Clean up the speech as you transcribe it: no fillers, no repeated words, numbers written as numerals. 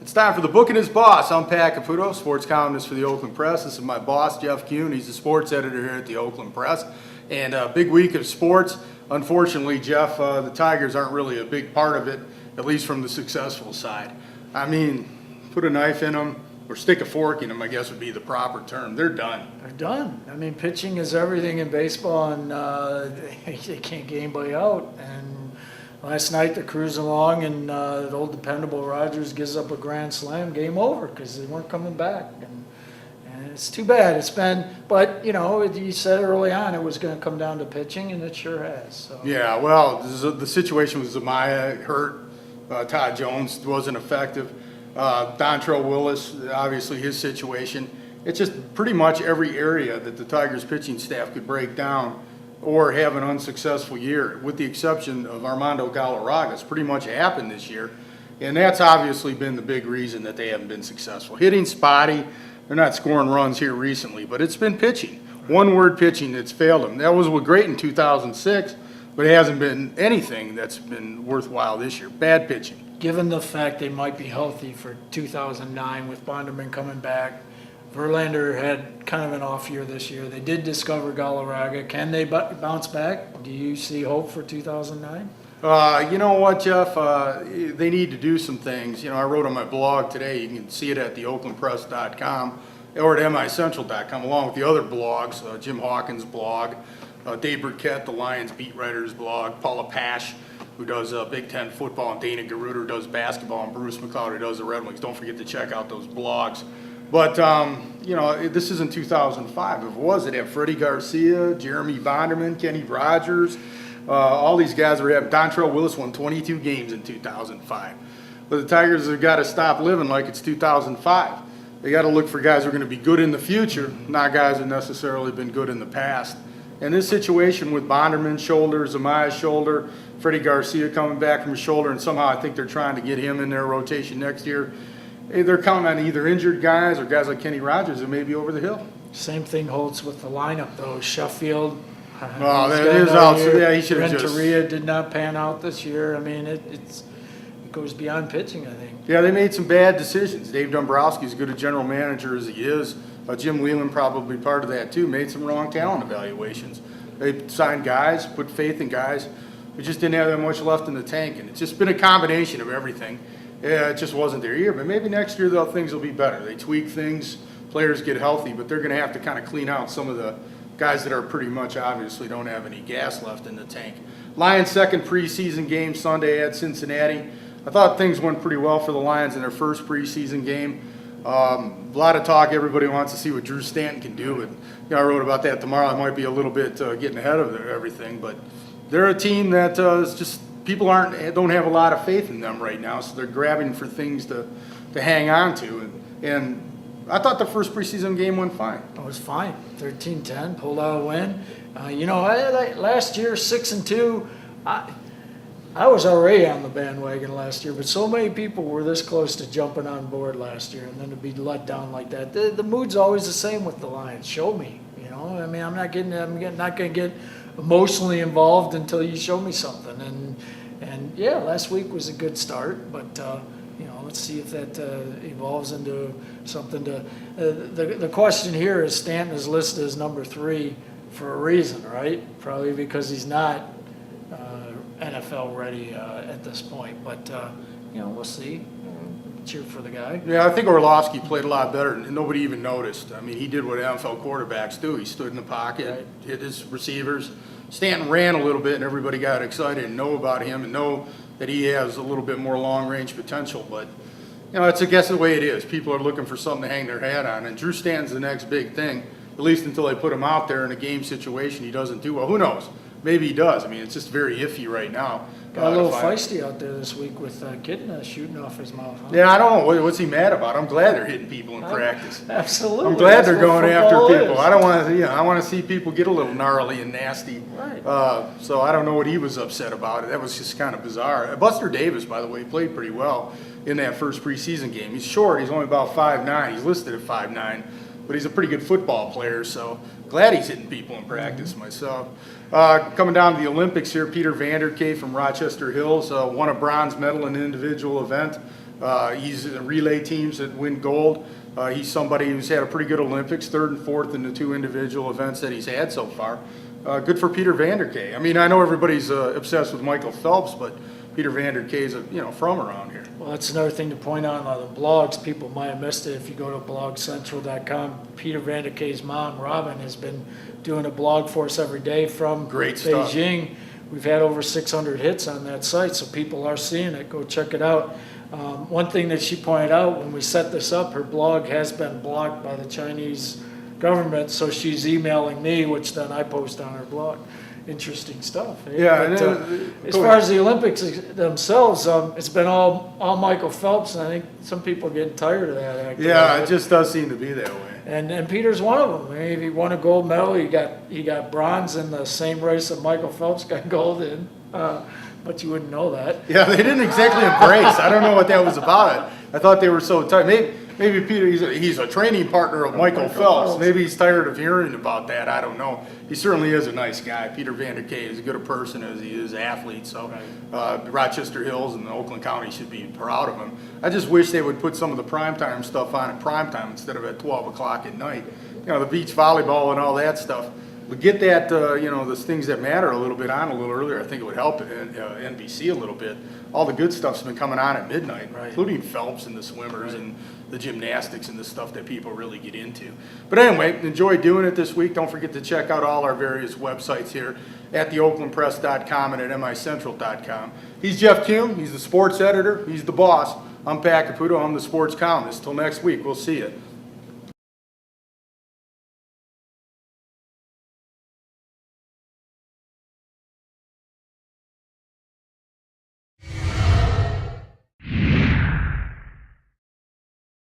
It's time for the Book and His Boss. I'm Pat Caputo, sports columnist for the Oakland Press. This is my boss, Jeff Kuhn. He's the sports editor here at the Oakland Press. And a big week of sports. Unfortunately, Jeff, the Tigers aren't really a big part of it, at least from the successful side. I mean, put a knife in them or stick a fork in them, I guess would be the proper term. They're done. They're done. I mean, pitching is everything in baseball, and they can't get anybody out. And last night they're cruising along, and the old dependable Rogers gives up a grand slam, game over, because they weren't coming back. And it's too bad. It's been, but you know, you said early on it was going to come down to pitching, and it sure has. So. Yeah, well, the situation with Zamaya hurt. Todd Jones wasn't effective. Dontrell Willis, obviously his situation. It's just pretty much every area that the Tigers pitching staff could break down or have an unsuccessful year, with the exception of Armando Galarraga. It's pretty much happened this year, and that's obviously been the big reason that they haven't been successful. Hitting spotty, they're not scoring runs here recently, but it's been pitching. One-word pitching that's failed them. That was great in 2006, but it hasn't been anything that's been worthwhile this year. Bad pitching. Given the fact they might be healthy for 2009 with Bonderman coming back, Verlander had kind of an off year this year. They did discover Galarraga. Can they bounce back? Do you see hope for 2009? You know what, Jeff? They need to do some things. You know, I wrote on my blog today. You can see it at theoaklandpress.com or at micentral.com, along with the other blogs, Jim Hawkins' blog, Dave Burkett, the Lions beat writer's blog, Paula Pash, who does Big Ten football, and Dana Garuda, who does basketball, and Bruce McLeod, who does the Red Wings. Don't forget to check out those blogs. But, you know, this isn't 2005. If it was, it'd have Freddie Garcia, Jeremy Bonderman, Kenny Rogers. All these guys were having. Dontrell Willis won 22 games in 2005. But the Tigers have got to stop living like it's 2005. They got to look for guys who are going to be good in the future, not guys who have necessarily been good in the past. And this situation with Bonderman's shoulder, Zamaya's shoulder, Freddie Garcia coming back from his shoulder, and somehow I think they're trying to get him in their rotation next year. They're counting on either injured guys or guys like Kenny Rogers who may be over the hill. Same thing holds with the lineup, though. Sheffield. Oh, there's also, yeah, he should have just. Renteria did not pan out this year. I mean, it goes beyond pitching, I think. Yeah, they made some bad decisions. Dave Dombrowski's as good a general manager as he is. Jim Whelan probably part of that too. Made some wrong talent evaluations. They signed guys, put faith in guys who just didn't have that much left in the tank, and it's just been a combination of everything. Yeah, it just wasn't their year, but maybe next year though things will be better. They tweak things, players get healthy, but they're going to have to kind of clean out some of the guys that are pretty much obviously don't have any gas left in the tank. Lions' second preseason game Sunday at Cincinnati. I thought things went pretty well for the Lions in their first preseason game. A lot of talk. Everybody wants to see what Drew Stanton can do, and you know, I wrote about that tomorrow. I might be a little bit getting ahead of everything, but they're a team that is just. People don't have a lot of faith in them right now, so they're grabbing for things to hang on to. And I thought the first preseason game went fine. It was fine. 13-10, pulled out a win. You know, last year 6-2. I was already on the bandwagon last year, but so many people were this close to jumping on board last year, and then to be let down like that. The mood's always the same with the Lions. Show me. You know, I mean, I'm not going to get emotionally involved until you show me something. And yeah, last week was a good start, but you know, let's see if that evolves into something. The question here is Stanton is listed as number 3 for a reason, right? Probably because he's not NFL ready at this point, but you know, we'll see. Cheer for the guy. Yeah, I think Orlovsky played a lot better, and nobody even noticed. I mean, he did what NFL quarterbacks do. He stood in the pocket, right, hit his receivers. Stanton ran a little bit, and everybody got excited and know about him and know that he has a little bit more long-range potential. But, you know, it's, I guess, the way it is. People are looking for something to hang their hat on, and Drew Stanton's the next big thing, at least until they put him out there in a game situation he doesn't do well. Who knows? maybe he does. I mean, it's just very iffy right now. Got a little to find- feisty out there this week with getting shooting off his mouth. Huh? Yeah, I don't know. What's he mad about? I'm glad they're hitting people in practice. Absolutely. I'm glad That's they're what going after football people. is. I don't want to, I want to see people get a little gnarly and nasty. Right. So I don't know what he was upset about. That was just kind of bizarre. Buster Davis, by the way, played pretty well in that first preseason game. He's short. He's only about 5'9". He's listed at 5'9", but he's a pretty good football player. So glad he's hitting people in practice myself. Coming down to the Olympics here, Peter Vanderkay from Rochester Hills won a bronze medal in an individual event. He's in the relay teams that win gold. He's somebody who's had a pretty good Olympics, 3rd and 4th in the 2 individual events that he's had so far. Good for Peter Vanderkay. I mean, I know everybody's obsessed with Michael Phelps, but Peter Vanderkay is from around here. Well, that's another thing to point out on the blogs. People might have missed it if you go to blogcentral.com. Peter Vanderkay's mom, Robin, has been doing a blog for us every day from Great stuff. Beijing. We've had over 600 hits on that site, so people are seeing it. Go check it out. One thing that she pointed out when we set this up, her blog has been blocked by the Chinese government, so she's emailing me, which then I post on her blog. Interesting stuff. Eh? Yeah, But, and, as far as the Olympics themselves, it's been all Michael Phelps, and I think some people are getting tired of that. Actually. yeah, it just does seem to be that way. And Peter's one of them. I mean, he won a gold medal. He got bronze in the same race that Michael Phelps got gold in. But you wouldn't know that. Yeah, they didn't exactly embrace. I don't know what that was about. I thought they were so tight. Maybe Peter, he's a training partner of Michael Phelps. Maybe he's tired of hearing about that. I don't know. He certainly is a nice guy. Peter Vanderkay is as good a person as he is an athlete. So Rochester Hills and Oakland County should be proud of him. I just wish they would put some of the primetime stuff on at primetime instead of at 12 o'clock at night. The beach volleyball and all that stuff. But get that, the things that matter a little bit on a little earlier. I think it would help NBC a little bit. All the good stuff's been coming on at midnight, Right. including Phelps and the swimmers and the gymnastics and the stuff that people really get into. But anyway, enjoy doing it this week. Don't forget to check out all our various websites here at the oaklandpress.com and at micentral.com. He's Jeff Kuhn. He's the sports editor. He's the boss. I'm Pat Caputo. I'm the sports columnist. Till next week, we'll see you.